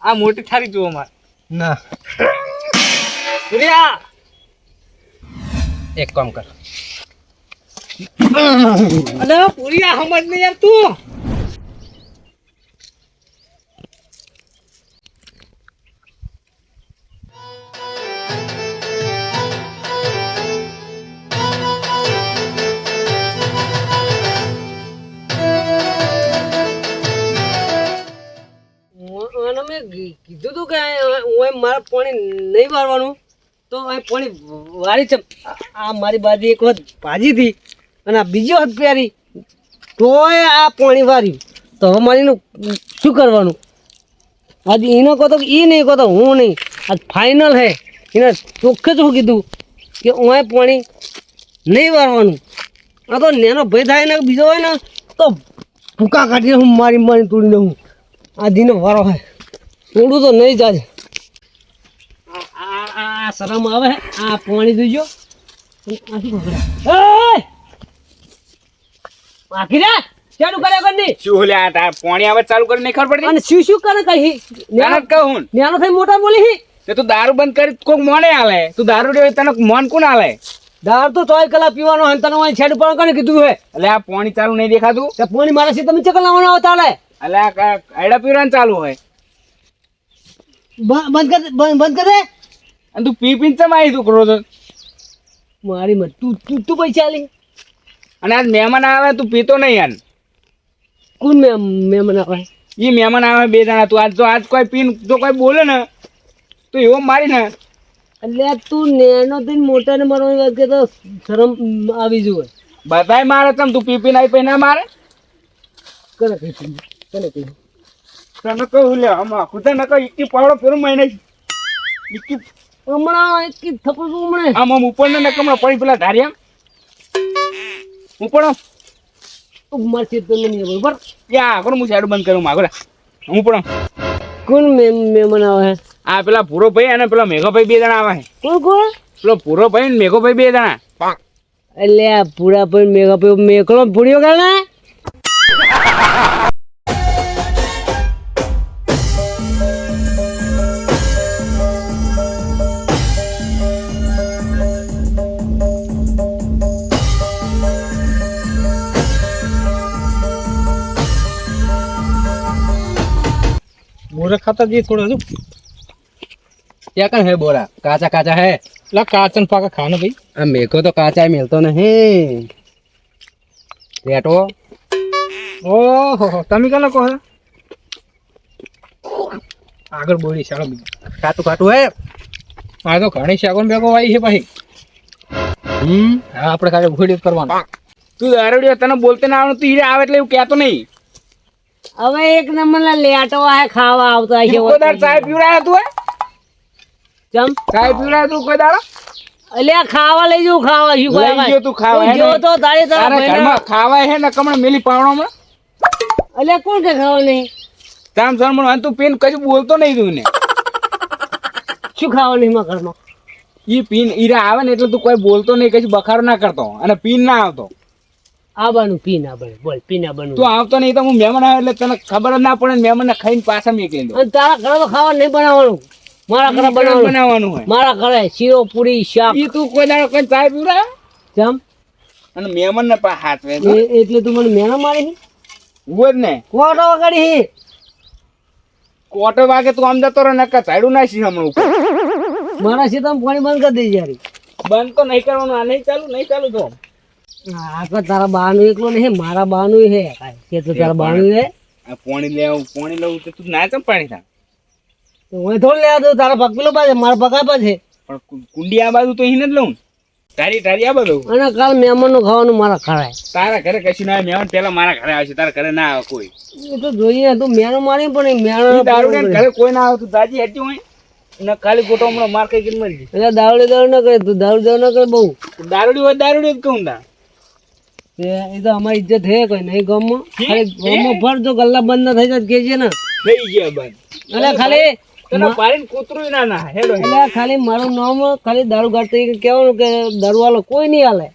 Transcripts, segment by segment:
આ મોટી થારી જુઓ માર ના પૂરિયા એક કામ કર અલે પૂરિયા સમજ નહીં યાર તું કીધું તું કે હું મારા પાણી નહીં વાળવાનું તો પાણી વાળી છે આ મારી બાજુ એક વખત ભાજી હતી અને આ બીજી વખત પ્યારી તોય આ પાણી વાર્યું તો હવે મારીનું શું કરવાનું આજે એનો કહો તો એ નહીં કહો તો હું નહીં આજ ફાઇનલ હે એને ચોખ્ખે ચોખ્ખું કીધું કે હું પાણી નહીં વાળવાનું આ તો નેનો ભય થાય ને બીજો હોય ને તો ભૂકા કાઢીને હું મારી તોડીને હું આ દીનો વારો હોય થોડું તો નહીં જાજે આ શરમ આવે આ પાણી દઈજો બાકી રે ચાલુ કરે કરની શું લે આ પાણી આવે ચાલુ કરી નહીં ખબર પડતી અને શું કરે કઈ નાનક કહું નેનો થઈ મોટા બોલી હી તે તું દારૂ બંધ કરી કોક મોને આલે તું દારૂ રે તને મોન કોણ આલે દાર તો 24 કલાક પીવાનો હે તને વાય છેડ પણ કોને કીધું હે એટલે આ પાણી ચાલુ નહીં દેખાતું તે પાણી મારા સી તમે ચકલ લાવવાનો આવતા લે એટલે આ આયડા પીવાનું ચાલુ હોય બંધ કર દે અને તું પી પીને ચમ આવી તું કરો છો મારી મત તું પૈસા લે અને આજ મહેમાન આવે તું પીતો નહીં યાર કોણ મહેમાન આવે ઈ મહેમાન આવે બે જણા તું આજ કોઈ પીન જો કોઈ બોલે ને તો એવો મારી ને એટલે તું નેનો થી મોટા ને મારવાની વાત કે તો શરમ આવી જોઈએ બધાય મારે તમ તું પી પીને આવી પઈ ના મારે કરે કઈ તને કઈ તને કહું લે આમાં ખુદા ન કહું ઇક્કી પાવડો ફેરું મહિને ઇક્કી હમણાં એક થપ્પડ હમણે આમ ઉપર ને કમળો પડી પેલા ધારિયા ઉપર મારથી તો નહીં બરોબર યા આગળ હું સાઈડ બંધ કરું માગો હું પણ કોણ મહેમાન આવે આ પેલા પૂરો ભાઈ અને પેલા મેઘો ભાઈ બે જણા આવે કોણ પેલો પૂરો ભાઈ ને મેઘો ભાઈ બે જણા એટલે આ પૂરા પર મેકલો પૂરીઓ કરે ને बोरा खाता जी थोड़ा जो क्या कन है बोरा काचा काचा है ला काचन पाका खाना भाई अब मेरे को तो काचा ही मिलता नहीं रेटो ओहो तमी कला को है આગળ બોલી ચાલો काटू काटू है આ તો ઘણી શાકોન ભેગો આવી છે ભાઈ હા આપણે કાલે ઘોડી કરવાનો તું દારૂડિયો તને બોલતે ના આવડતું ઈ આવે એટલે એવું કહેતો નહીં હવે એક નંબર ના લેટો આ ખાવા આવતા છે કોઈ દાડ ચાય પીવડાયો તું ચમ ચાય પીવડાયો તું કોઈ દાડો એટલે આ ખાવા લઈ જવું ખાવા શું લઈ ગયો તું ખાવા જો તો તારી તારા ઘરમાં ખાવાય હે ને કમણ મેલી પાવણોમાં એટલે કોણ કે ખાવા નહીં તામ સણમણ તું પીન કશું બોલતો નહીં તું ને શું ખાવા નહીં માં ઘરમાં ઈ પીન ઈરા આવે ને એટલે તું કોઈ બોલતો નહીં કશું બખારો ના કરતો અને પીન ના આવતો આબાનું પી ના બને બોલ પી ના બનવું તું આવતો નહીં તો હું મહેમાન આવે એટલે તને ખબર જ ના પડે ને મહેમાન ને ખાઈને પાછા મેકલી દો અને તારા ઘરે તો ખાવા નહીં બનાવવાનું મારા ઘરે બનાવવાનું હોય મારા ઘરે શીરો પૂરી શાક ઈ તું કોઈ દાડો કોઈ ચાય પીવડાવે ચમ અને મહેમાન ને પા હાથ વે એટલે તું મને મેણા મારી હોય જ ને કોટો વગાડી કોટો વાગે તું આમ જતો રહે નકા ચાડું નાખી હમણાં ઉપર મારા સીધા પાણી બંધ કરી દઈ જારી બંધ તો નહીં કરવાનું આ નહીં ચાલુ તો આ તો તારા બાનું એકલો નહીં મારા બાનું હે કે તો તારા બાનું હે આ પાણી લઉં તો તું ના ચમ પાણી થા તો હું થોડી લેવા દઉં તારા પગ પેલો પાસે મારા પગ આ પાસે પણ કુંડી આ બાજુ તો અહીં જ લઉં તારી આ બાજુ અને કાલ મહેમાનનું ખાવાનું મારા ખરાય તારા ઘરે કશું ના આવે મહેમાન પેલા મારા ઘરે આવશે તારા ઘરે ના આવે કોઈ એ તો જોઈએ તું મેણો મારી પણ મેણો દારૂ ઘરે કોઈ ના આવે તું દાજી હેઠી હોય ને ખાલી ગોટો હમણાં માર કઈ કરી મરી એટલે દારૂ ન કરે તું દારૂ ન કરે બહુ દારૂડી હોય દારૂડી જ કહું તા એ તો અમારી ઇજ્જત હે કોઈ નહીં ગામમાં ખાલી ગામમાં ફર જો ગલ્લા બંધ ના થઈ જાય કેજે ને થઈ ગયા બંધ એટલે ખાલી તને પાડીને કૂતરું ના હેડો એટલે ખાલી મારું નામ ખાલી દારૂ ગાડતો કહેવાનું કે દારૂ વાળો કોઈ નહીં હાલે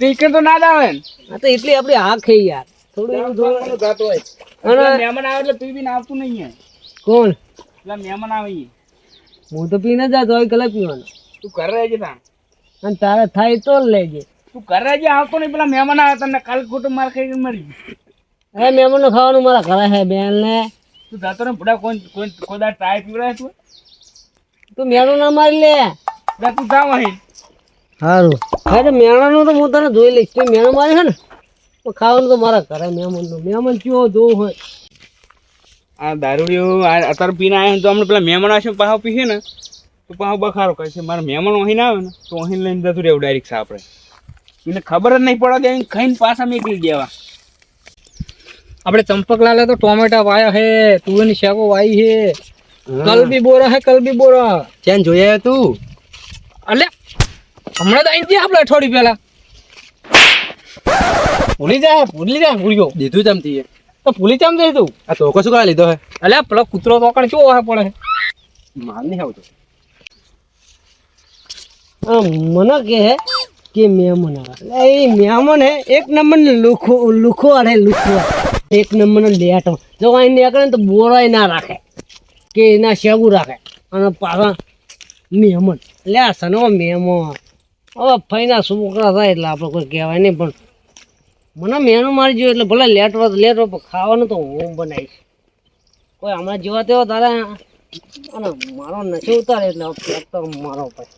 ટીકર તો ના જ આવે ને આ તો એટલી આપડી આંખ હે યાર થોડું એવું થોડું જાતો હોય પેલા મહેમાન આવે એટલે તું બી ના આવતું નહીં યાર. કોણ? પેલા મહેમાન આવે ઈ. હું તો પીને જાતો હોય કલાક પીવાનો. તું ઘરે રહેજે તાં. અને તારે થાય તો જ લેજે. તું ઘરે રહેજે, આવતો નહીં. પેલા મહેમાન આવે તને કાલ ખોટું માર ખાઈ મરી. હવે મહેમાનનું ખાવાનું મારા ઘરે છે બેન ને. તું જાતો ને બુડા કોઈ ખોદા ટ્રાય પીવડાય તું. તું મેણું ના મારી લે. તું જાવ અહીં. સારું. હા, મેણાનું તો હું તને જોઈ લઈશ. તું મેણું મારી છે ને તો ખાવાનું તો મારા ઘરે મહેમાનનું. મહેમાન કેવો જોવું હોય. આ દારૂડિયો અત્યારે પીને આવ્યો તો હમણાં પેલા મહેમાન આવશે પાહો પીશે ને તો પાહો બખારો કરશે. મારા મહેમાન અહીં ના આવે ને તો અહીં લઈને જતું રહેવું ડાયરેક્ટ આપણે. એને ખબર જ નહીં પડે કે ખાઈને પાછા મેકલી દેવા. આપણે ચંપકલાલે તો ટોમેટા વાયા હે, તુવેરની શાકો વાઈ હે, કલબી બોરા હે, કલબી બોરા. ચેન જોયા તું? અલે હમણાં તો આવી ગયા આપણે અઠવાડિયું પહેલા. ભૂલી જાય ભૂલ્યો દીધું જમતી હે. તો ભૂલી ચામ જાય તું. આ તો કશું કાઢ લીધો હે? અલે પેલો કૂતરો તો કણ કેવો પડે છે. માલ નહીં આવતો. મને કે મહેમાન આવે. એ મહેમાન હે એક નંબર ને લુખો અરે લુખો એક નંબર નો લેટો. જો અહીં નીકળે ને તો બોરાય ના રાખે કે એના શેગું રાખે. અને પાછા મહેમાન લે સનો મહેમાન. હવે ફઈના છોકરા થાય એટલે આપણે કોઈ કહેવાય નહીં, પણ મને મેનું મારી જોઈએ એટલે ભલે લેટો પણ ખાવાનું તો હું બનાવીશ. કોઈ હમણાં જેવા તેવા તારે અને મારો નશો ઉતારે એટલે પેટ તો મારો ભાઈ.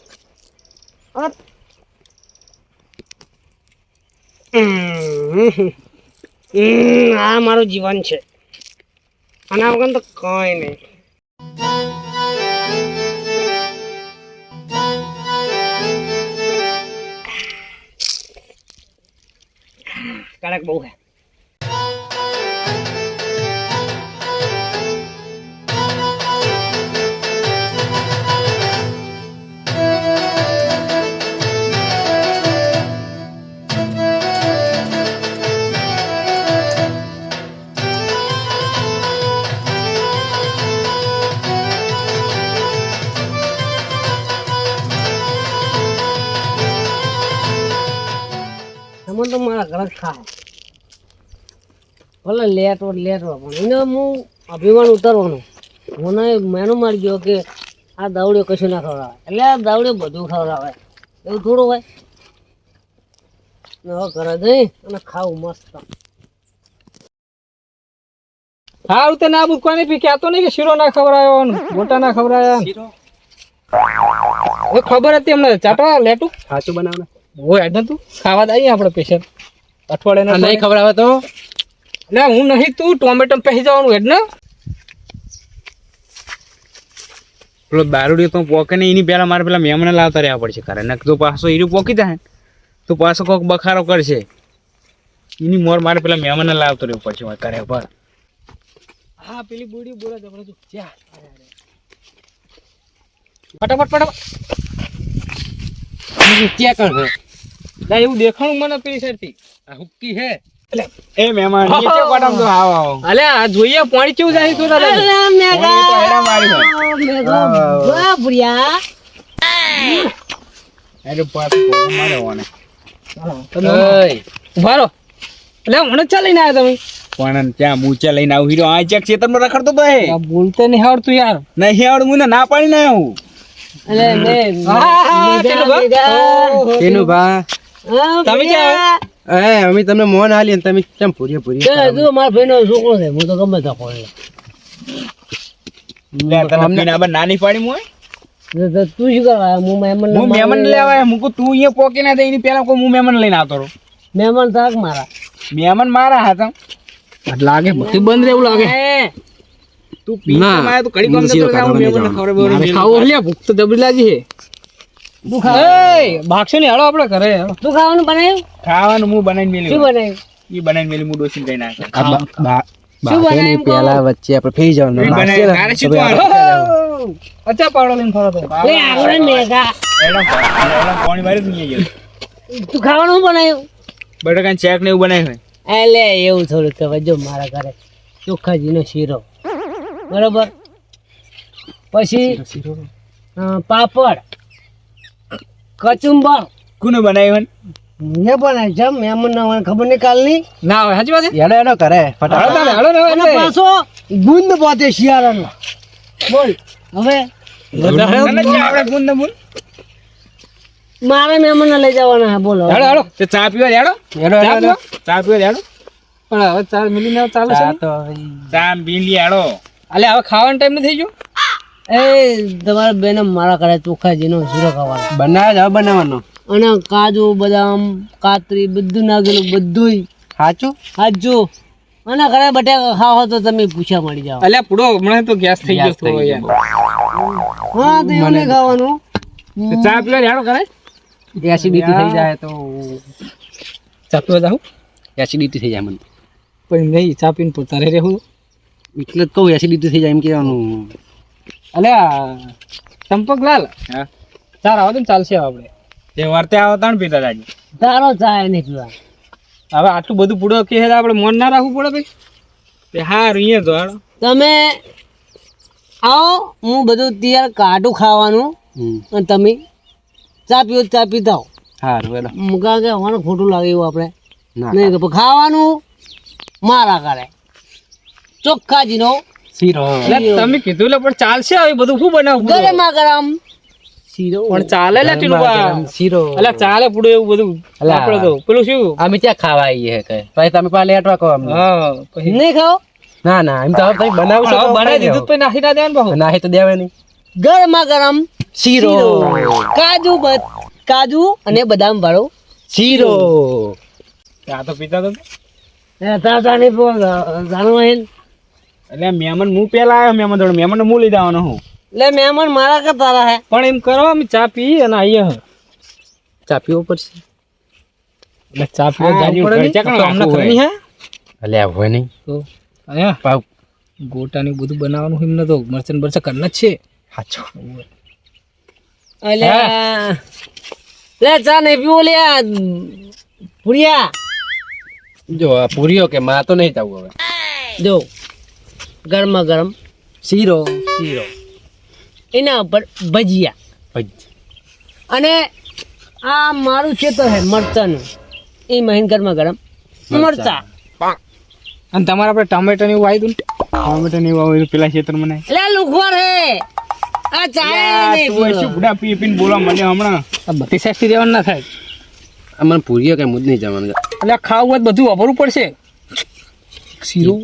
આ મારું જીવન છે. આના વગર તો કઈ નહીં. કડક બહુ હે. મને તો મારા ઘરે ખાય ભલે લેટો પણ એને હું અભિમાન ઉતારવાનું. મને મેનું મારી ગયો કે આ દાવડીઓ કશું ના ખવડાવે, એટલે આ દાવડીઓ બધું ખવડાવે એવું થોડું હોય. હવે ઘરે જઈ અને ખાવું મસ્ત. સારું તે ના બુકવાની પી કહેતો નહીં કે શીરો ના ખવડાયો ગોટા ના ખવડાયા. હવે ખબર હતી એમને ચાટવા લેટું સાચું બનાવ ને. હોય હેડ તું ખાવા દઈએ આપણે પેશન્ટ અઠવાડિયાના. નહીં ખવડાવે તો એટલે હું નહીં તું ટોમેટો પહેરી જવાનું હેડ ને. પેલો દારૂડિયો તો પોકે ને એની પહેલા મારે પેલા મહેમાન લાવતા રહેવા પડશે. કારણ કે તો પાછો હીરું પોકી જાય તો પાછો કોઈક બખારો કરશે. એની મોર મારે પેલા મહેમાન લાવતો રહેવું પડશે કરે પર. હા પેલી બુડી બોલા જબડે તું જા ફટાફટ ક્યાં કર હે? ના એવું દેખાણું મને પેલી સાઈડથી આ હુક્કી હે. એ મહેમાન નીચે પટામ તો આવો અલે આ જોઈએ પાણી કેવું જાય તો દાદા. ઉભા રહો. એટલે મને ચાલીને આવ્યા તમે પણ ત્યાં મૂચા લઈને આવું હીરો આ ચેક ખેતરમાં રખડતો તો હે. બોલતે નહીં આવડતું યાર. નહીં આવડું મને ના પાડી ના આવું. તેનું ભા તમે ક્યાં અમે તમને મોન આલી અને તમે કેમ પૂરી મારા ભાઈ નો છોકરો છે. હું તો ગમે ત્યાં ખોલે. નાની પાડી મોય તું શું કરવા હું મહેમાન લેવા મૂકું તું અહીંયા પોકી ના થાય એની પેલા કોઈ હું મહેમાન લઈને આવતો રહું. મહેમાન થાક મારા મહેમાન મારા હતા લાગે બધું બંધ રહેવું લાગે. તું પી માયા તો કડી કામ તો મહેમાન ખબર ખાવો લે ભૂખ તો દબડી લાગી છે. ભાગશો ને હાલો આપણે ઘરે. તું ખાવાનું બનાવ્યું? ખાવાનું હું બનાવીને શું મેલ્યું. બનાવ્યું? એ બનાવીને મેલી હું ડોસીને કઈ નાખે. પેલા વચ્ચે આપણે ફેરી જવાનું. અચ્છા પાવડો લઈને ફરો તો પાણી મારી જ નહીં ગયો. તું ખાવાનું શું બનાવ્યું? બટાકા ચેક ને એવું બનાવ્યું. એટલે એવું થોડું કહેવાય. જો મારા ઘરે ચોખાજીનો શીરો બરોબર, પછી પાપડ, કચુંબર, કોને બનાવ્યું? મને પણ જમ મહેમાન ના હોય ખબર નહીં કાલની ના હોય સાચી વાત છે હેડો હેડો કરે હાલો ફટાફટ તારે, હાલો ને હવે અને એટલે. પાછો ગુંદ પોતે શિયાળાનો બોલ હવે આપણે ગુંદ બોલ મારે મહેમાન લઈ જવાના છે બોલો હાલો હાલો તે ચા પીવા હેડો હેડો ચા હેડો પીવા? ચા પીવા હેડો પણ હવે ચાલ મિલીને ચાલે છે ચા ને? તો હવે ચા બીલી હેડો અલે હવે ખાવાનો ટાઈમ નથી થઈ ગયો એ તમારા બેન મારા કરે ચોખાજીનો શીરો ખાવાનો બનાવે જ હવે બનાવવાનો અને કાજુ બદામ કાતરી બધું નાખેલું બધું સાચું હાજો અને ઘરે બટાકા ખાવા તો તમે પૂછ્યા મળી જાઓ અલ્યા પૂડો હમણાં તો ગેસ થઈ ગયો થોડો યાર હા તો એવું નહીં ખાવાનું તે ચા પીવા હેડો કરે એસિડિટી થઈ જાય તો ચા પીવા જાઉં એસિડિટી થઈ જાય મને પણ નહીં ચા પીને પોતારે રહેવું એટલે જ કહું એસિડિટી થઈ જાય એમ કહેવાનું અલ્યા ચંપકલાલ હા ચાર આવો તો ને ચાલશે હવે આપણે તે વર્તે આવો તાણ પીતા જાજી તારો ચાય નહીં પીવા હવે આટલું બધું પૂડો કે આપણે મોન ના રાખવું પડે ભાઈ તે હાર અહીંયા તો હેડો તમે આવો હું બધું તૈયાર કાઢું ખાવાનું અને તમે ચા પીવો તો ચા પીતા હો સારું હેડો કારણ કે અમારે ખોટું લાગે એવું આપણે ના નહીં કે ખાવાનું મારા કરે ચોખ્ખાજીનો શીરો એટલે તમે કીધું એટલે પણ ચાલશે હવે બધું શું બનાવું ગરમા ગરમ શીરો પણ ચાલે લે ટીલુબા શીરો અલ્યા ચાલે પૂડો એવું બધું અલા. આપણે તો પેલું શું અમે ત્યાં ખાવા આવીએ કે પછી તમે પાછા લેટવા કહો અમને હા પછી નહીં ખાઓ ના ના એમ તો હવે તમે બનાવશો હવે તો બનાવી દીધું તો પછી નાખી ના દેવાનું બહુ ના તો દેવે નહીં ગરમા ગરમ શીરો કાજુ અને બદામ વાળો શીરો આ તો પીતા તો એટલે મહેમાન હું પેલા આવ્યો મહેમાન થોડો મહેમાન હું લઈ જવાનો હું એટલે મહેમાન મારા કે તારા હે પણ એમ કરો અમે ચા પી અને આવીએ હવે. ચા પીવો પડશે એટલે ચા પીવા હા, જાવું હજુ પડે ઘર નહીં? ચકણું તો હમણાં રાખવું ઘરની હે? અલ્યા હોય નહીં તો અહીંયા પાવ ગોટાને બધું બનાવવાનું એમને તો મરચન બરચન કરના જ છે સાચો અલ્યા લે ચા નહીં પીવો લે પુરિયા જો આ પૂરીઓ કે માં તો નહીં જવું હવે જો ગરમા ગરમ શીરો શીરો એના ઉપર ભજીયા ભજી અને આ મારું ખેતર છે મરચાનું એ મહીન ગરમા ગરમ મરચા અને તમારે આપણે ટમેટા ને એવું આવી દઉં ટમેટો ને એવું આવે પેલા ખેતર મને એટલે લુખવાર હે આ ચાય નહીં તું શું બુડા પી પીને બોલવા મળ્યો હમણાં આ બધી સાઈડથી રહેવાનું ના થાય અમને પૂરીઓ કઈ મુદ નહીં જવાનું એટલે આ ખાવું હોય તો બધું વાપરવું પડશે શીરો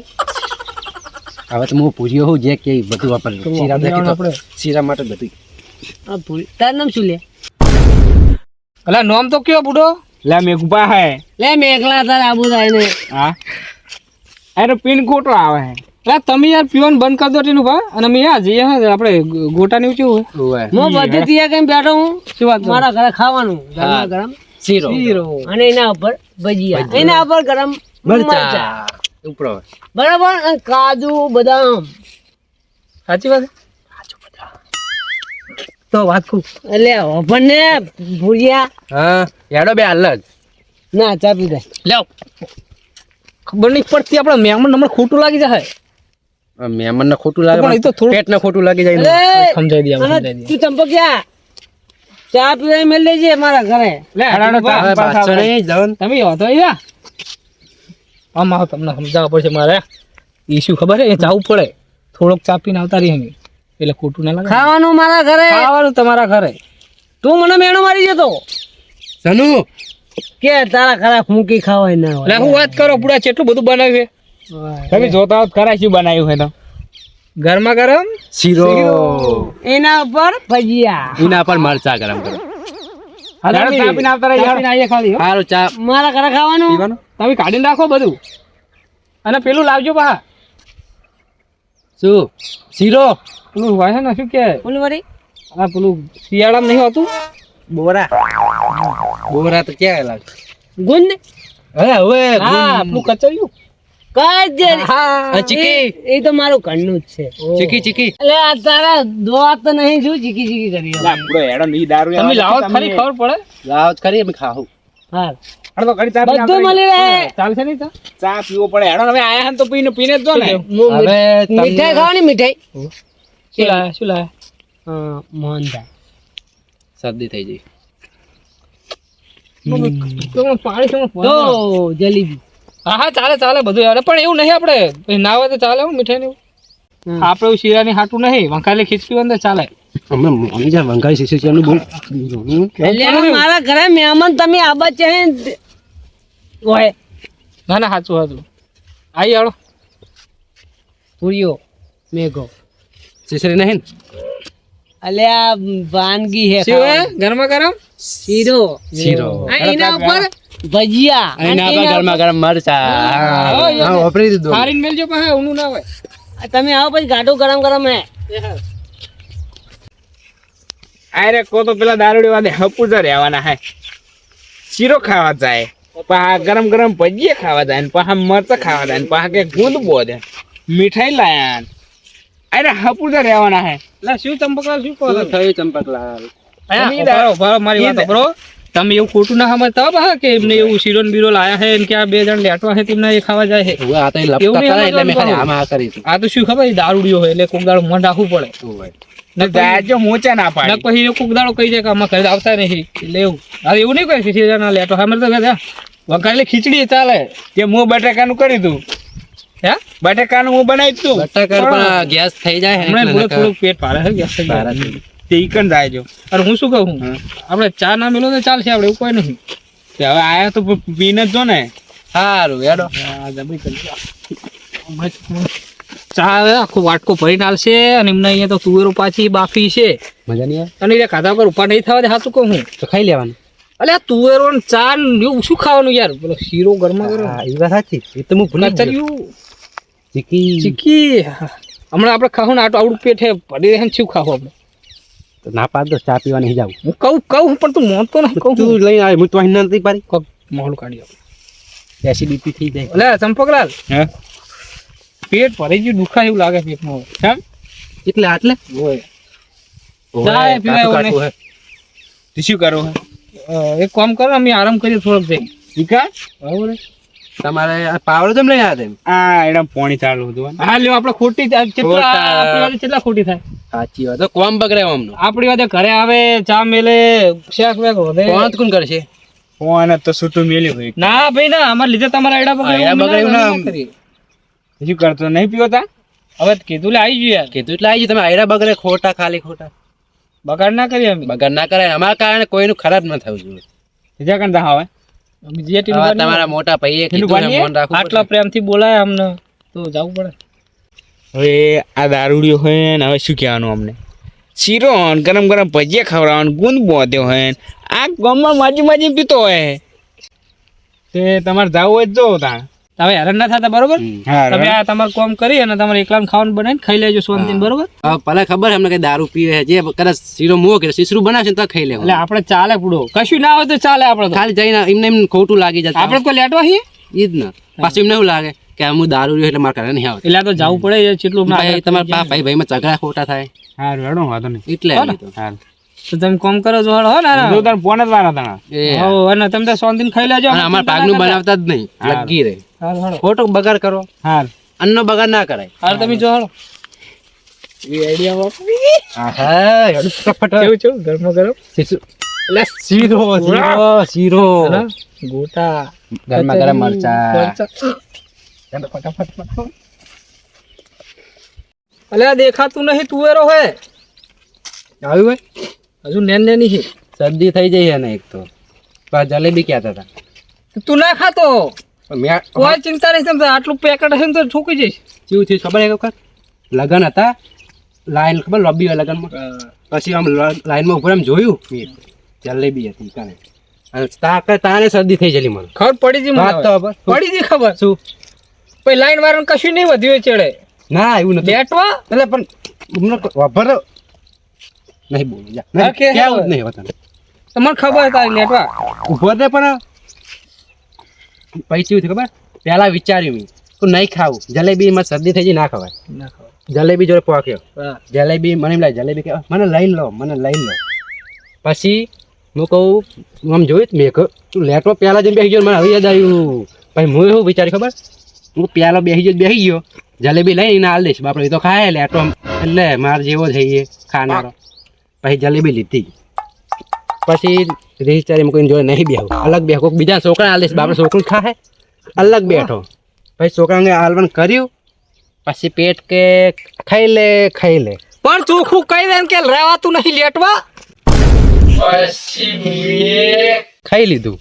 હવે તો હું પૂરીઓ હોઉં જે કે બધું વાપરવું શીરા વાપરવાનું દેખી તો આપણે. શીરા માટે બધું આ પૂરી તારું નામ શું લે એટલે નોમ તો કયો બુડો લે મેઘપા હે લે મેઘલા તારે આબુ થાય ને હા અરે પીન ખોટો આવે હે એટલે તમે યાર પીવાનું બંધ કરી દો ટીનું ભા અને અમે યાર જઈએ હા આપણે ગોટાને એવું કેવું હોય હું બધી તૈયાર કરીને બેઠો હું શું વાત કરો? મારા ઘરે ખાવાનું ગરમા ગરમ શીરો શીરો અને એના ઉપર ભજીયા એના ઉપર ગરમ મરચા મરચા ઉપર બરાબર અને કાજુ બદામ સાચી વાત છે? તો વાત કહું એટલે આપણને ભૂરિયા હા હેડો બે હાલ જ ના ચા પી દે લ્યો ખબર નહીં પડતી આપણે મહેમાન નંબર ખોટું લાગી જાય મહેમાન ને ખોટું લાગે પણ એ તો થોડું- પેટ ને ખોટું લાગી જાય અરે, સમજાઈ દઈએ આપણે, અને સમજાઈ દઈએ તું ચંપકિયા ચા પીવા મેળ લેજે મારા ઘરે લે હરાડો ટીનું ભા, ચા. હવે પાછો નહીં જવાનું તમે હતો અહીંયા આમ આવો તમને સમજાવવા પડશે મારે એ શું ખબર છે એ જાવું પડે થોડોક ચા પીને આવતા રહીએ અમે એટલે ખોટું ના લાગે ખાવાનું મારા ઘરે ખાવાનું તમારા ઘરે તું મને મેણો મારી જતો સનુ કે તારા ઘરે ફૂંકી ખાવાય ના એટલે હોય હું વાત કરો પૂરા કેટલું બધું બનાવ્યું છે તમે જોતા હોત ખરા શું બનાવ્યું હોય તો ગરમા ગરમ શીરો એના ઉપર ભજીયા એના પર મરચા ગરમ કરો હા, યાર, તમે ચા પીને આવતા રહો, ચા યાર. પીને આવીએ ખાલી હો. સારું ચા મારા ઘરે ખાવાનું પીવાનું તમે કાઢીને રાખો બધું અને પેલું લાવજો પા શું શીરો પેલું હોય છે ને શું કે બોલ વળી આ પેલું શિયાળામાં નહીં હોતું બોરા બોરા તો ક્યાં લાગે ગુંદ હવે હવે હા પેલું કચરિયું કઈ દે હા ચીકી એ તો મારું ઘરનું જ છે ચીકી ચીકી એટલે આ તારા દોત તો નહીં શું ચીકી ચીકી કરી લા, બુડો હેડો નહીં દારૂ તમે આવે લાવો તો તો ખરી ખબર પડે લાવ જ ખરી અમે ખાવું હા હેડો તો ઘડી ચા પીને બધું આવતા મળી રહીએ. રહે ચાલશે નહીં તો ચા પીવો પડે હેડો હવે આયા હે તો પીને પીને જ જો ને હું હવે તમને- મીઠાઈ ખાવાની મીઠાઈ શું લાયા શું લાયા હા મોહનથાળ શરદી થઈ ગઈ પાણી છે તો જલેબી હા હા ચાલે ચાલે બધું યાર પણ એવું નહીં આપણે ના હોય તો ચાલે હું મીઠાઈ ને આપણે એવું શીરાની હાટું નહીં વંકાલી ખીચડી અંદર ચાલે હમણાં મમ્મી જ્યાં વંગાળી શીશી છે એનું બોલ એટલે મારા ઘરે મહેમાન તમે આબા છે ઓય ના ના સાચું સાચું આવી આવો પૂરીઓ મેઘો શીશરી નહીં ને? અલે આ વાનગી હે શું હે ગરમા ગરમ શીરો શીરો. આ એના ઉપર ભજીયા અને ના બા ગરમા ગરમ મરચા હા વાપરી દીધું ખારીને મેલજો પાસે ઊનું ના હોય તમે આવો પછી ગાઢું ગરમ ગરમ હે અરે કો તો પેલા દારૂડી વાદે હપુજા રહેવાના હે શીરો ખાવા જાય પા ગરમ ગરમ ભજીયા ખાવા જાય ને પા મરચા ખાવા જાય ને પા કે ગુંદ બોધે મીઠાઈ લાયા અરે હપુજા રહેવાના હે લા શું ચંપકલાલ શું કહો છો થયું ચંપકલાલ મારી વાત બરો તમે એવું ખોટું ના સમજતા હો બા કે એમને એવું શીરો ને બીરો લાયા છે ને કે આ બે જણ લેટવા છે તેમને એ ખાવા જાય છે આ તો લપકા કરે એટલે મેં ખાલી આમાં આ કરી હતી આ તો શું ખબર દારૂડિયો હોય એટલે કોક દાડો મન રાખવું પડે જાજો મોચા ના પાડે પછી કોક દાડો કહી જાય કે આમાં ઘરે આવતા નહીં એટલે એવું હવે એવું નહીં કહે શીરો ના લેટો અમે તો કહેતા વઘારેલી ખીચડી ચાલે તે હું બટાકાનું કર્યું તું હે બટાકાનું હું બનાવી તું બટાકા પણ ગેસ થઈ જાય ને હમણાં એટલે થોડુંક પેટ પાડે છે ગેસ થઈ જાય. તે ઈકન જાયજો અરે હું શું કહું આપણે ચા ના મેલો તો ચાલશે આપણે એવું કોઈ નહીં તે હવે આયા તો પીને જ જો ને સારું હેડો ચા હવે આખો વાટકો ભરીને આવશે અને એમને અહીંયા તો તુવેરો પાછી બાફી છે મજા નહીં આવે અને એ ખાધા પર ઉપર નહીં થવા દે સાચું કહું હું તો ખાઈ લેવાનું અલે આ તુવેરો ને ચા ને એવું શું ખાવાનું યાર પેલો શીરો ગરમા ગરમ હા એ વાત સાચી એ તો હું ભૂલી જ ગયો. કચરિયું ચીકી ચીકી હમણાં આપણે ખાવું ને આટલું આવડું પેટ હે પડી રહે ને શું ખાવું આપણે તો ના પાડ દો ચા પીવા નહીં જાવ હું કહું પણ તું માનતો ને કહું તું લઈને આવે હું તો અહીં નથી પાડી કોક મોહલું કાઢી આપ એસિડિટી થઈ જાય અલે ચંપકલાલ હે પેટ ભરી ગયું દુખાય એવું લાગે પેટમાં કેમ એટલે આટલે હોય ચાય પીવાય એવું નહીં. તે શું કરવું હે એક કામ કરો અમે આરામ કરીએ થોડોક જઈ ઈકા બરાબર તમારે આ પાવડો જેમ લઈને આવ્યા તેમ આ એના પોણી ચાલુ હતું હા લ્યો આપણે ખોટી કેટલા ખોટી થાય સાચી વાત તો કોમ બગડે અમનું આપણી વાતે ઘરે આવે ચા મેલે શાક વેક વધે કોણ કોણ કરશે ફોન તો છૂટું મેલ્યું હોય ના ભાઈ ના અમારે લીધે તમારા આયડા બગડે આયડા બગડે એવું ના. કરીએ. શું કરતો નહીં પીવો તા હવે તો કીધું લે આવી ગયું યાર કીધું એટલે આવી તમે આયરા બગડે ખોટા ખાલી ખોટા બગાડ ના કરીએ અમે બગાડ ના કરાય અમારા કારણે કોઈનું ખરાબ ન થવું જોઈએ બીજા કણ તા હવે અમે જે ટીમ હવે તમારા મોટા ભાઈએ કીધું ને બાનીએ? મન રાખવું આટલા પ્રેમથી બોલાય અમને તો જવું પડે હવે આ દારૂડિયો હોય ને હવે શું કહેવાનું અમને શીરો ને ગરમ ગરમ ભજીયા ખવડાવવાનું ગુંદ બોધ્યો હોય ને આ ગામમાં માજી માજી પીતો હોય તે તમારે જવું હોય તો જો તા તમે હેરાન ના થતા બરોબર તમે આ તમારું કામ કરી અને તમારે એકલાને ખાવાનું બનાવીને ખાઈ લેજો શાંતિને બરોબર હવે ભલે ખબર છે અમને કે દારૂ પીવે છે જે કદાચ શીરો મોં કે શીશરું બનાવશે ને તો ખાઈ એટલે લેવાનું આપણે ચાલે પૂડો કશું ના હોય તો ચાલે આપણે તો ખાલી જઈને એમને એમ ખોટું લાગી જતું આપણે કોઈ લેટવા છીએ ઈ જ ને પાછું એમને એવું લાગે કે હું દારૂ રહ્યો એટલે મારા ઘરે નહીં આવે એટલે આ તો જવું પડે એ જેટલું ભાઈ તમારા ભાઈ ભાઈમાં ઝઘડા ખોટા થાય હારું હેડો વાંધો નહીં એટલે હો ને? તો. હારું તો તમે કામ કરો છો હો ને જો તાર ફોન જ વાળા તાણા એ હો અને તમે તો શાંતિને ખાઈ લેજો અને અમારા પાકનું બનાવતા જ નહીં લગી રહે હાલ હાલો ખોટો બગાડ કરો હાર અન્નનો બગાડ ના કરાય હાલ તમે જો હાલો એ આઈડિયા વાપરી હા હેડું ફટાફટ કેવું છે ગરમા ગરમ એટલે શીરો શીરો શીરો હા? ગોટા ગરમા ગરમ મરચા ફટાફટ અલે આ દેખાતું નહીં તુવેરો હે આવ્યું હોય હજુ નેન નેની છે શરદી થઈ જાય ને એક તો પણ જલેબી ક્યાં હતા તું ના ખાતો મેં કોઈ ચિંતા નહીં તમે આટલું પેકેટ હશે ને તો ઠોકી જઈશ કેવું થયું ખબર એક વખત લગન હતા લાઈન ખબર લોબી હોય લગનમાં પછી આમ લાઈનમાં ઉપર આમ જોયું જલેબી હતી કાને અને તાને શરદી થઈ ગયેલી મને ખબર પડી જી વાત તો મને ખબર. પડી જી ખબર શું પછી લાઈન વાળાને કશું નહીં વધ્યું હોય ચડે ના એવું નથી બેટવા એટલે પણ અમને વાપર નહીં બોલું જા હા, કે કેવું જ હવે? નહીં હોતા તમને ખબર તારી લેટવા ઉભો દે પણ પૈસી ખબર પહેલા વિચાર્યું મેં કે નહીં ખાવું જલેબીમાં શરદી થઈ જાય ના ખવાય ના ખબર જલેબી જોડે પોક્યો હા જલેબી મને એમ લાગે જલેબી કે મને લઈ લો પછી હું કહું હું આમ જોયું જ મેં કહું તું લેટો પહેલાં જેમ બેસી ગયો મને હવે યાદ આવ્યું પછી હું એવું વિચાર્યું ખબર હું પહેલો બેસી ગયો જલેબી લઈને હાલ દઈશ બાપડે એ તો ખાય લેટો એટલે મારે જેવો થઈ ખાનારો પછી જલેબી લીધી પછી રીચારી મૂકીને જોડે નહીં બેહું, અલગ બેહું. કોઈક બીજા છોકરા હાલ દઈશ, બાપડે છોકરું ખાહે, અલગ બેઠો. પછી છોકરાને હાલવાનું કર્યું, પછી પેટ કે ખાઈ લે ખાઈ લે. પણ ચોખ્ખું કહી દે કે રહેવાતું નહીં લેટવા. ખાઈ લીધું.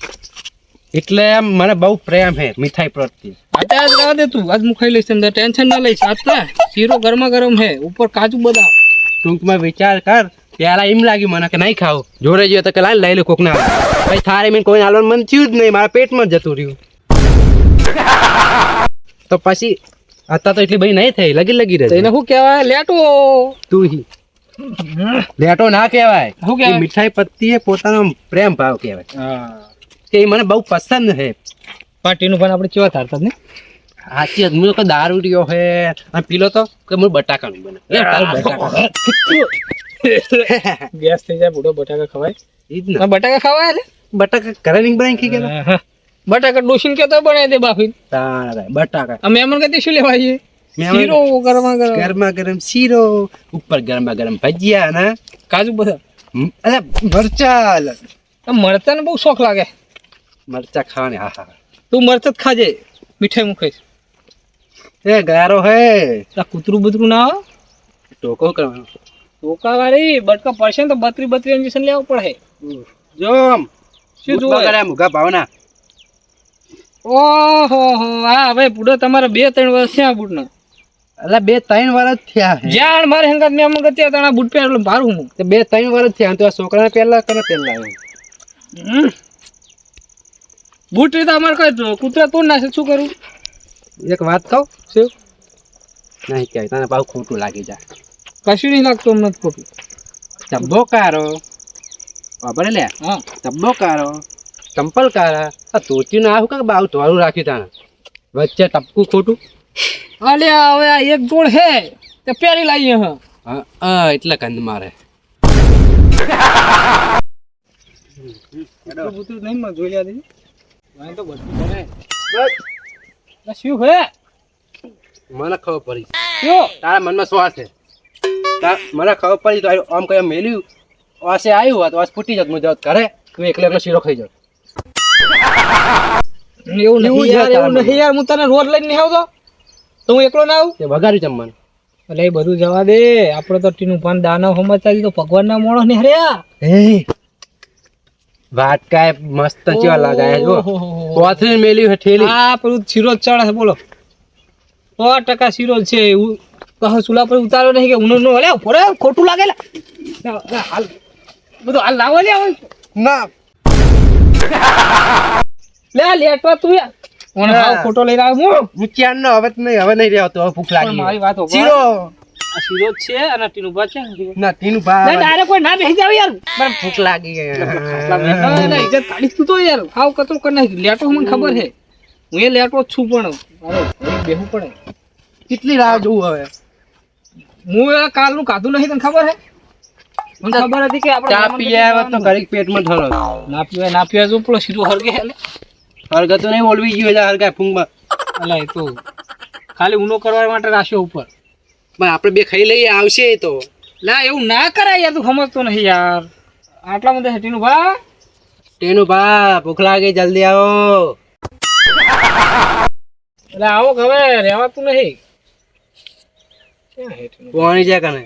એટલે આમ મને બહુ પ્રેમ છે મીઠાઈ પ્રત્યે. અત્યારે રહેવા દે તું, આજ હું ખાઈ લઈશ, અંદર ટેન્શન ના લઈશ. આટલા શીરો ગરમા ગરમ છે, ઉપર કાજુ બદામ. ટૂંકમાં વિચાર કર. ત્યારે એમ લાગ્યું મને કે નહીં ખાવું, જોડે જઈએ તો કે લાલ લઈ લે કોક ના. પછી થારે મેં કોઈ હાલવાનું મન થયું જ નહીં, મારા પેટમાં જ જતું રહ્યું. તો પછી અત્યારે તો એટલી બધી નહીં થઈ, લગી રહે. એને શું કહેવાય? લેટો. તું હી લેટો ના કહેવાય, શું કહેવાય? એ મીઠાઈ પત્તી એ પોતાનો પ્રેમ ભાવ કહેવાય. કે એ મને બહુ પસંદ છે. પાર્ટીનું પણ આપણે કેવા થારતા ને સાચી જ. હું તો દારૂડિયો હે અને પીલો તો કે હું બટાકાનું બને. ગેસ થઈ જાય, બુડો બટાકા ખવાય. ઈ જ ને. બટાકા ખવાય એટલે બટાકા ઘરે નહીં બનાવી ખી ગયા. બટાકા ડોસીને કેતો બનાવી દે બાફી. તારા બટાકા અમે એમ કહેતી શું લેવા જઈએ? મહેમાન- શીરો ગરમા ગરમ, ગરમા ગરમ શીરો, ઉપર ગરમા ગરમ ભજીયા ને કાજુ બધા. અલે મરચા. મરચાં ને બહુ શોખ લાગે. મરચા ખાવાની. હા હા. તું મરચાં જ ખાજે, મીઠાઈ મૂકીશ. એ ગારો હે. આ કૂતરું બુતરું ના આવે. ટોકો કરવાનો. ટોકા વાળી બટકા પડશે ને તો 32 ઇન્જેક્શન લેવું પડે. જો આમ શું જોવે? બગાડ્યા મુગા ભાવના. ઓહો હો, હા હવે બુડો તમારે 2-3 વર્ષ થયા બુટના. એટલે 2-3 વર્ષ થયા છે. જાણ મારે હંગાત મેં અમુક ત્યાં તણા બુટ પહેર એટલે ભારું હું. તે 2-3 વર્ષ થયા. તો આ છોકરાને પહેલા કરે પહેલા બુટ રીતે અમારે કઈ કૂતરા તોડ નાખે, શું કરું? એક વાત કહું. શું? નહીં કહેવાય, તને બહુ ખોટું લાગી જાય. કશું નહીં લાગતું અમને ખોટું. ચબ્બો કારો વાપરે લે. હા, ચબ્બો કારો ચંપલ કારા. આ તોચ્યું ના આવું કે બાવ ધોળું રાખ્યું તાને વચ્ચે ટપકું ખોટું. અલ્યા હવે આ એક જોડ હે તે પહેરી લાવીએ. હા એટલે કંદ મારે. બુતું નહીં માં જોઈ લ્યા દીધી. વાય તો બધું બને. શું હે? મને ખબર પડી. શું? તારા મનમાં શ્વાસ છે. મને ખબર પડી તો આમ કઈ મેલ્યું વાસે આવ્યું હોત વાસ ફૂટી જત. હું જત ઘરે તું એકલો શીરો ખાઈ જાત. એવું નહીં યાર, એવું નહીં યાર. હું તને રોજ લઈને નહીં આવતો તો હું એકલો ના આવું? તે વગાડ્યું જમવાનું. એટલે એ બધું જવા દે. આપણે તો ટીનું પાન દાનવ સમજતા તો ભગવાન ના મોણસ ને હર્યા. વાટકાય મસ્ત ચેવા લાગાય જો. કોથળી મેલ્યું હે ઠેલી. આ પેલું શીરો ચડે છે બોલો. 100% શીરો છે. એવું કહો ચૂલા પર ઉતાર્યો નહીં કે ઉનો નો હલે પડે ખોટું લાગે લે. હાલ બધું હાલ લાવો લે ના લે લેટવા તું યાર. ઓને હાવ ફોટો લઈને આવ હું. હું ક્યાં નો હવે નહીં રહેતો. હવે ભૂખ લાગી. મારી વાત હોભળ. શીરો આ શીરો જ છે અને ટીનું બા છે. ના તીનું ભા ના ડાયરેક્ટ કોઈ ના બેસી જાવ યાર. મને ભૂખ લાગી ગઈ. ના ઇજ્જત કાઢીશ તું તો યાર. હાવ કચરો કરી નાખી. લેટો મને ખબર છે. હું એ લેટો જ છું પણ અરે બેહવું પડે. કેટલી રાહ જોઉં હવે. હું એ કાલનું ખાધું નહીં તને ખબર છે? મને ખબર હતી કે આપણે ચા પી આવ્યા તો ઘડીક પેટમાં થરો. ના પીવાય જો પેલો શીરો હરગે એટલે હરગતો નહીં ઓલવી ગયો એટલે હરગાય ફૂંગમાં. અલા એ તો ખાલી ઊનો કરવા માટે રાખ્યો ઉપર. પણ આપણે બે ખાઈ લઈએ આવશે એ તો. ના એવું ના કરાય યાર, તું સમજતો નહીં યાર. આટલા બધા હેટીનું ભા તેનું ભા ભૂખ લાગી જલ્દી આવો. એટલે આવો કે હવે રહેવાતું નહીં. ક્યાં હેટીનું પાણી છે કને.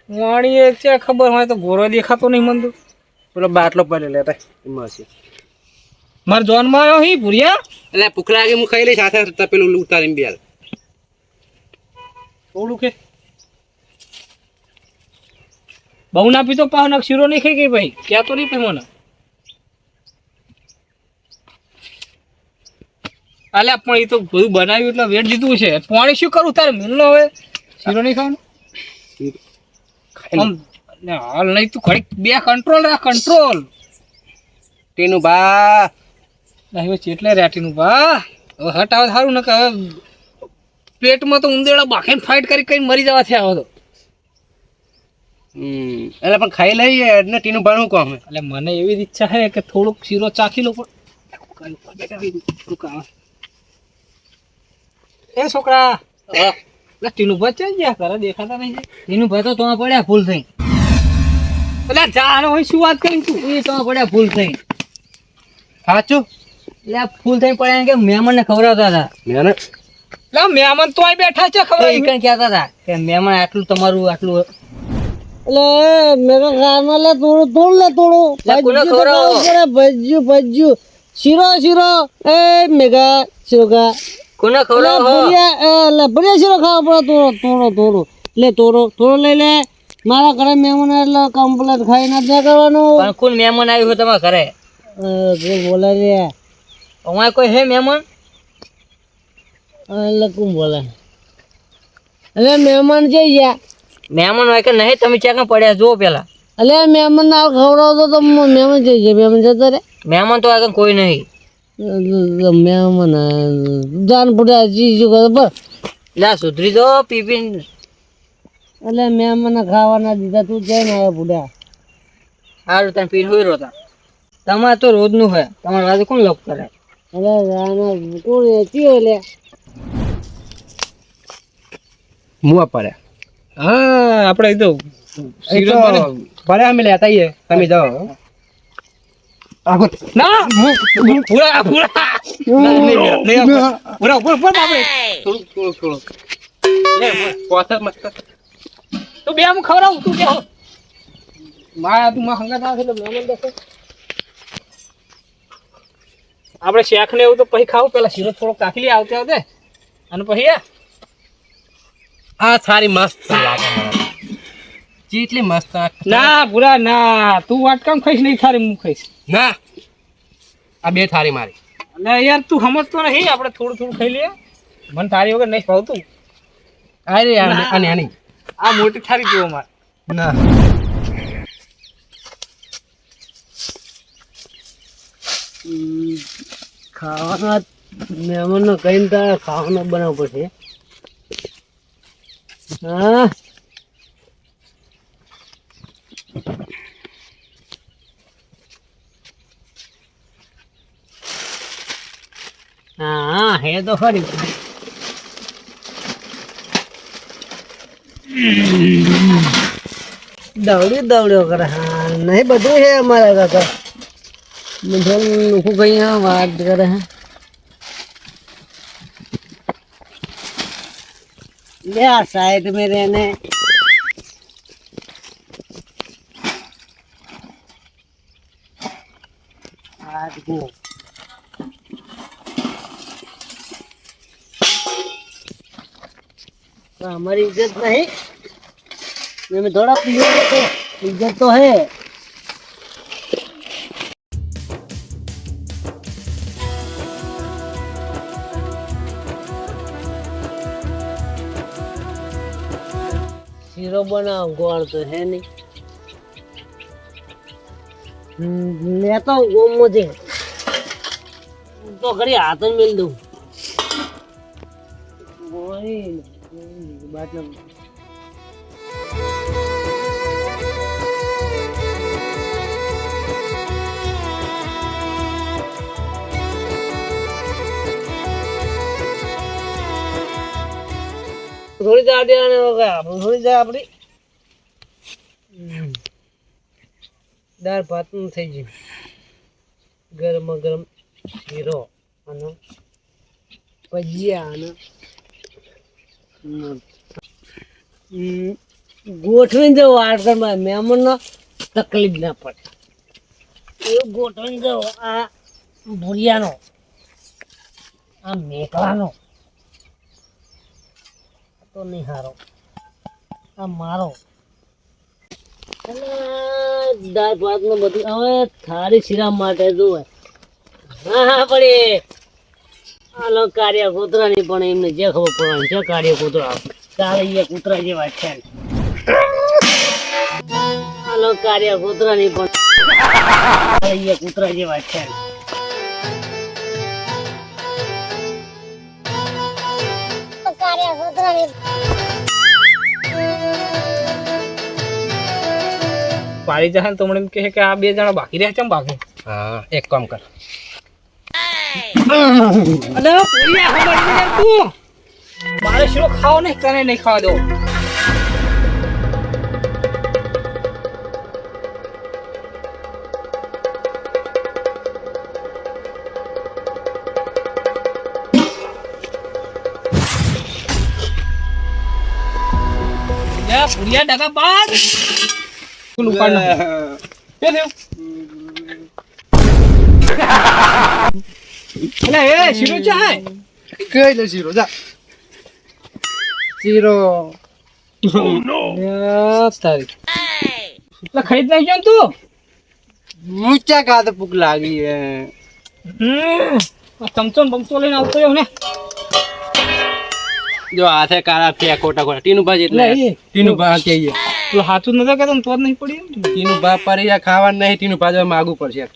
વાણી એ છે ખબર હોય તો ગોરો દેખાતો નહીં મન તો. પેલો બાટલો પડે લેતા એમાં હશે. મારા જોનમાં આવ્યો હી ભૂરિયા. એટલે ભૂખ લાગે હું ખાઈ લઈશ સાથે પેલું ઉતારીને બેલ. થોડું કે બહુ ના પીતો પાવ ના શીરો નહીં ખાઈ ગઈ ભાઈ. ક્યાં તો નહીં પી મને. અલ્યા પણ એ તો બધું બનાવ્યું એટલે વેટ દીધું છે. પાણી શું કરું તારે મિલનો હવે શીરો નહીં ખાવાનું. આમ હાલ નહીં તું ઘડીક બે કંટ્રોલ રાખ કંટ્રોલ. તેનું ભા હવે ચેટલે રેટીનું ભા હવે હટાવે સારું ને કે હવે પેટમાં તો ઉંદેડા બાખીને ફાઇટ કરી મરી જવા થયા હવે તો. એટલે પણ ખાઈ લઈએ એટલે ટીનું ભાનું કહું. એટલે મને એવી ઈચ્છા છે કે થોડુંક શીરો ચાખી લો પણ એ છોકરા ટીનું ભાઈ ચાલ ગયા ઘરે દેખાતા નહીં. ટીનું ભાઈ તો તમારે પડ્યા ફૂલ થઈ. એટલે જાનો હોય શું વાત કરી તું એ તો પડ્યા ફૂલ થઈ સાચું એટલે આ ફૂલ થઈ પડ્યા કે મહેમાનને ખવડાવતા હતા મેને એટલે મહેમાન તો અહીં બેઠા છે તો ખબર એ કઈ કહેતા હતા કે મહેમાન આટલું તમારું આટલું એટલે મેરે ખાના લે થોડું લે થોડું લે, કોને ખવડાવો? ભજ્યું શીરો એ મેઘા શીરો ખા કોને ખવડાવો ભરિયા શીરો ખાવા પડે થોડો લઈ લે મારા ઘરે મહેમાન એટલે કમ્પ્લેટ ખાઈ ના ત્યાં કરવાનું પણ કોણ મહેમાન આવ્યું હોય તમારા ઘરે કોઈ બોલે રે અમારે કોઈ હે મહેમાન એટલે કોણ બોલે એટલે મહેમાન જઈ ગયા મહેમાન હોય કે નહીં તમે ક્યાં પડ્યા જુઓ પેલા એટલે મહેમાન ના ખવડાવતો તો મહેમાન જઈ ગયા મહેમાન જતો રે મહેમાન તો આગળ કોઈ નહીં મહેમાન જાન પૂરા ચીજ ખબર લે સુધરી દો પીપી એટલે મહેમાન ખાવાના દીધા તું જઈને આવ્યો પૂરા સારું તમે પીને હોય રોતા તમારે તો રોજનું હોય તમારે રાજુ કોણ લોક કરે એટલે રાના કોણ ચીયો લે મુઆ પડ્યા હા આપણે એ તો એ તો ભલે અમે લેતા આવીએ તમે જાઓ આગો ના પૂરા આપણે થોડું લે પોતા મસ્ત તો બે હું ખવડાવું તું કે મારા તું માં હંગા ના એટલે મહેમાન દેખો આપણે શેખ ને એવું તો પછી ખાવું પેલા શીરો થોડો કાકી લઈ આવતે અને પછી આ સારી મસ્ત લાગે ચીટલી મસ્ત ના પૂરા ના તું વાટકામ ખાઈશ નહીં થારી હું ખાઈશ ના આ બે થારી મારી એટલે યાર તું સમજતો નહીં આપણે થોડું ખાઈ લઈએ મને થારી વગર નહીં ભાવતું અરે આની આની આ મોટી થારી જોવો મારે ના ખાવાના મહેમાનનો કહીને તારે ખાવાનો બનાવવો પડશે હા હા હે તો ખરી દવડ્યો કરે હા નહીં બધું છે અમારા કાકા નુખું કઈ વાત કરે હે ले आ साइड में रहने आज को हमारी इज्जत नहीं मैं थोड़ा पियो तो इज्जत तो है हीरो बना गोड़ तो है नहीं मैं तो वो मुझे तो खड़ी हाथ में मिल दूं वही बात ना थोड़ी दाल देने होगा थोड़ी दाल अपनी दाल भात में થઈ ગઈ ગરમ ગરમ હીરો અને ભજીયા અને ગોઠવીને જવો આડકરમાં મહેમાનનો તકલીફ ના પડે એવું ગોઠવીને જવો આ ભૂરિયાનો આ મેકલાનો તો નહીં હારો આ મારો દાળ ભાત નું બધું હવે થાળી શીરા માટે જોવે હા પણ આલો કાર્ય કૂતરા ની પણ એમને જે ખબર પડવાની છે કાર્ય કૂતરા ચાલે એ કૂતરા જેવા છે આલો કાર્ય કૂતરા ની પણ એ કૂતરા જેવા છે કાર્ય કૂતરા ની પાડી જાય ને તો મને એમ કહે કે આ બે જણા બાકી રહ્યા છે બાકી હા એક કામ કર અલે પૂરી આ ખબર નહીં તું મારે શીરો ખાવો નહીં તને નહીં ખાવા દો અલ્યા પુરિયા ડગા બાદ તું ઉપાડ ના કે દેવ અલ્યા એ શીરો ચાય કઈ લે શીરો જા શીરો તારી એટલે ખરીદ નાખી ગયો ને તું ઊંચા ખાતે ભૂખ લાગી હે ચમચો ને બમચો લઈને આવતો રહ્યો ને જો હાથે કાળા થયા ખોટા ખોટા ટીનું ભાજી એટલે લે, એ. ટીનું ભા કહીએ તું હાથું નતો કહેતો ને તો જ નહીં પડ્યું ટીનું ભા પરી ખાવાનું નહીં ટીનું ભાજવા માગવું પડશે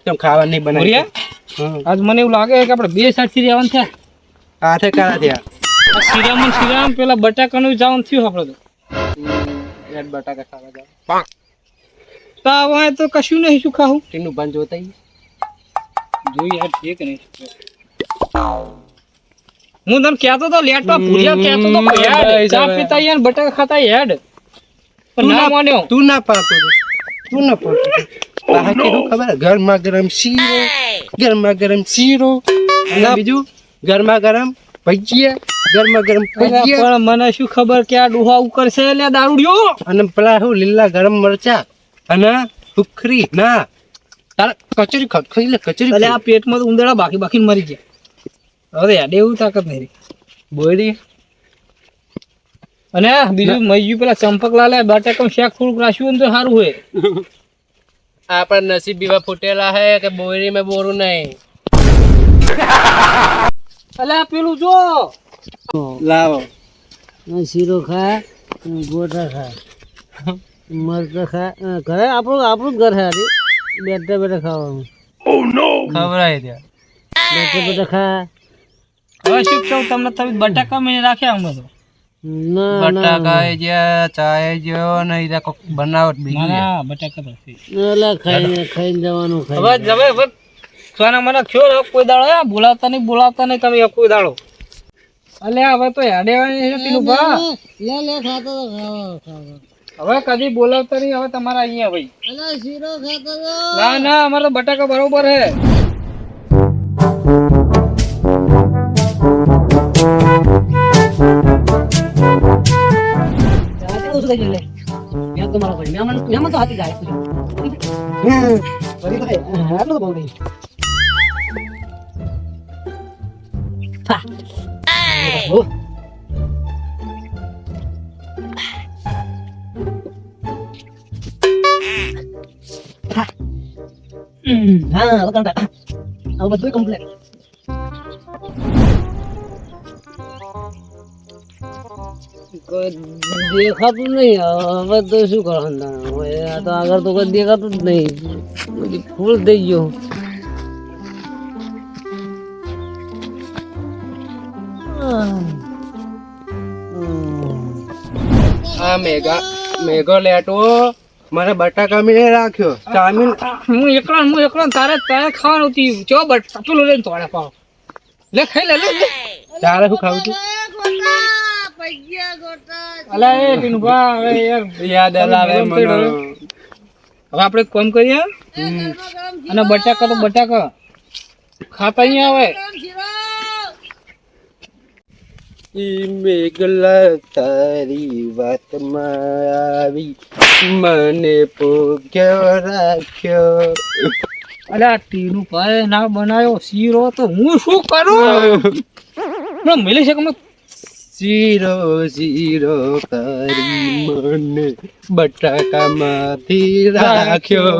કેમ ખાવાનું નહીં બનાવી પુરિયા આજ મને એવું લાગે કે આપણે બે સાઈડ થી રહેવાનું થયા હાથે કાળા થયા આ શ્રીરામ પેલા બટાકાનું જવાનું થયું આપણે તો યાર બટાકા ખાવા જાવ તો હવે તો કશું નહીં શું ખાવું ટીનું ભાન જોતા જોઈ યાર છે કે નહીં હું તને કહેતો તો લેટો ભૂલ્યા કહેતો તો કે યાર ચા પીતા યાર બટાકા ખાતા યાર પણ ના માન્યો તું ના પાતો તું ના પાતો તારે કેવું ખબર ગરમા ગરમ શીરો અને બીજું ગરમા ગરમ ભજીયા ગરમા ગરમ ભજીયા પણ મને શું ખબર કે આ ડોહા ઉકરશે લે દારૂડિયો અને પેલા શું લીલા ગરમ મરચા અને સુખરી ના તારા કચોરી ખાઈ લે કચોરી એટલે આ પેટમાં તો ઉંદરડા બાકી બાકી મરી ગયા હવે યાર એવું તાકાત નહીં રહી બોરી અને બીજું મૈયું પેલા ચંપકલાલે બટાકા શાક થોડુંક રાખ્યું ને તો સારું હોય આપણા નસીબ બીવા ફૂટેલા હે કે બોરી में બોરું નહીં અલ્યા પેલું જો લાવો શીરો ખા ગોટા ખા મરચા ખા ઘરે આપણું જ ઘર છે આજે બેઠા બેઠા ખાવાનું ખવરાય ત્યાં બેઠા બેઠા ખા હવે શું કહું તમને તમે બટાકા મેં રાખ્યા અમે તો ના બટાકા જે ચાય જો નહીં રાખો બનાવટ બીજી ના બટાકા તો છે. એટલે ખાઈને જવાનું હવે હવે સોના મને ખ્યો હવે કોઈ દાડો બોલાવતા નહીં તમે કોઈ દાડો અલ્યા હવે તો યાડેવાની છે પેલું ભા લે ખાતો તો ખાવા હવે કદી બોલાવતા નહીં હવે તમારા અહીંયા ભાઈ અલા શીરો ખાતો તો ના અમારે તો બટાકા બરોબર હે બધું કમ્પ્લેટ દેખાતું નહીં હવે તો શું કરવાનું હવે આ તો આગળ તો કોઈ દેખાતું જ નહીં બધી ફૂલ થઈ ગયો આ મેઘો લેટો મને બટાકા મેં રાખ્યો ચામીન હું એકલો તારે ખાવાનું હતી ચો પેલું લઈને તોડે પાવ લે ખાઈ લે તારે શું ખાવું છું અલા એ ટીનુભા હવે યાર યાદ અલાવે મને હવે આપણે એક કામ કરીએ અને બટાકા ખાતા અહીંયા આવે ઈ મેઘલા તારી વાતમાં આવી મને પોગ્યો રાખ્યો અલ્યા ટીનુભાઈ ના બનાવ્યો શીરો તો હું શું કરું મિલી શકે શીરો શીરો કરી મને બટાકામાંથી રાખ્યો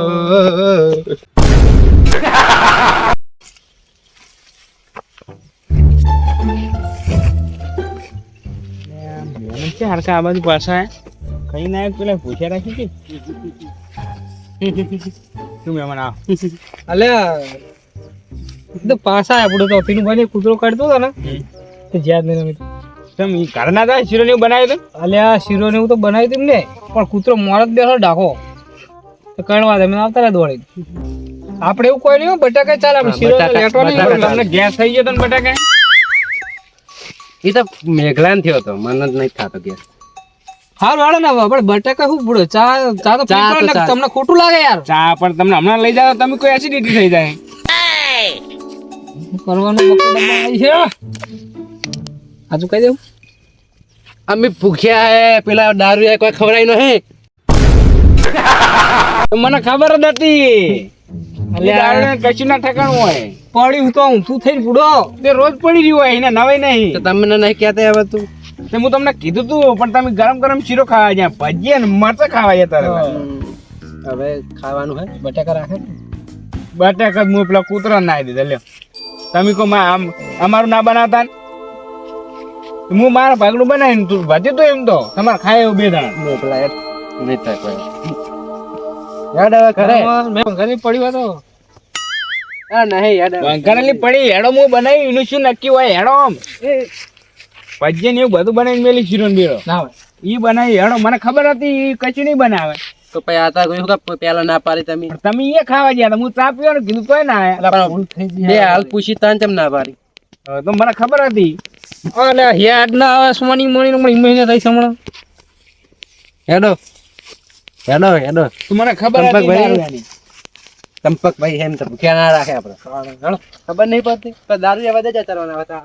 હરકા આ બાજુ પાછા કઈ ના પેલા પૂછ્યા રાખી કે શું મહેમાન આવ અલ્યા તો પાછા આપણે તો ટીનુભાઈ કૂતરો કાઢતો હતો ને તો જ્યાં નહીં તમે ઈ ઘરના હતા શીરો ને એવું બનાવ્યું હતું અલ્યા શીરો ને એવું તો બનાવી દીધું ને પણ કૂતરો મોરત બેઠો ડાકો તો કણવા દે આવતા રહ્યા દોડી આપણે એવું કોઈ નહીં હો, બટાકા ચાલે આપણે શીરો તો લેટવા નહીં પડે. તમને ગેસ થઈ ગયો તો ને બટાકા એ તો મેઘલાન થયો હતો મને જ નહીં થતો ગેસ હારું હાલો ને હવે આપણે બટાકા શું પડે ચા ચા તો પીવી પડે ને, તમને ખોટું લાગે યાર ચા પણ તમને હમણાં લઈ જાવ તમે કોઈ એસિડિટી થઈ જાય કરવાનું બકડમાં આવી છે આજુ કહી દેવું અમે ભૂખ્યા હે પેલા દારૂ કોઈ ખવડાવી નહીં. તો મને ખબર જ હતી દારૂને કશું ના ઠેકાણું હોય. પડ્યું તો ઊંધું થઈને બુડો. તે રોજ પડી રહ્યું હોય એને નવાઈ તો નહીં. તમને નહીં કહેતા હવે તું. તે હું તમને કીધું તું પણ તમે ગરમ ગરમ શીરો ખાવા જ્યાં ભજીયા ને મરચાં ખાવા જતા રહ્યા. હવે ખાવાનું હે બટાકા રાખે. બટાકા હું પેલા કૂતરા ના દીધા લ્યો. તમે કહો અમારું ના બનાવતા ને? હું મારા ભાગનું બનાવીને તું ભાજી તો એમ તો તમારે ખાય એવું બે દાણા. મોકલા યાર નહીં થાય કોઈ. યાદ આવે ઘરે મેં ઘરે પડ્યો હતો. હા નહીં યાદ આવે. વંકારેલી પડી હેડો હું બનાવી એનું શું નક્કી હોય હેડો આમ ભજીયા ને એવું બધું બનાવીને મેલી શીરો ને બેરો ના હોય. ઈ બનાવી હેડો મને ખબર હતી ઈ કશું નહીં બનાવે તો પછી આતા કોઈ શું પેલા ના પાડી તમે. પણ તમે એ ખાવા ગયા હું ચા પીવાનું કીધું તોય ના આયા. બે હાલ પૂછી તાન ચમ ના પાડી. તો મને ખબર હતી. અલે યાદ ના આવે સોની મણી મહિને થઈ હમણાં. હેડો હેડો હેડો. તો મને ખબર હતી ચંપકભાઈ. દારૂડિયાની. ચંપકભાઈ એમ તો ભૂખ્યા ના રાખે આપણે. ખબર નહીં પડતી દારૂ એવા જતા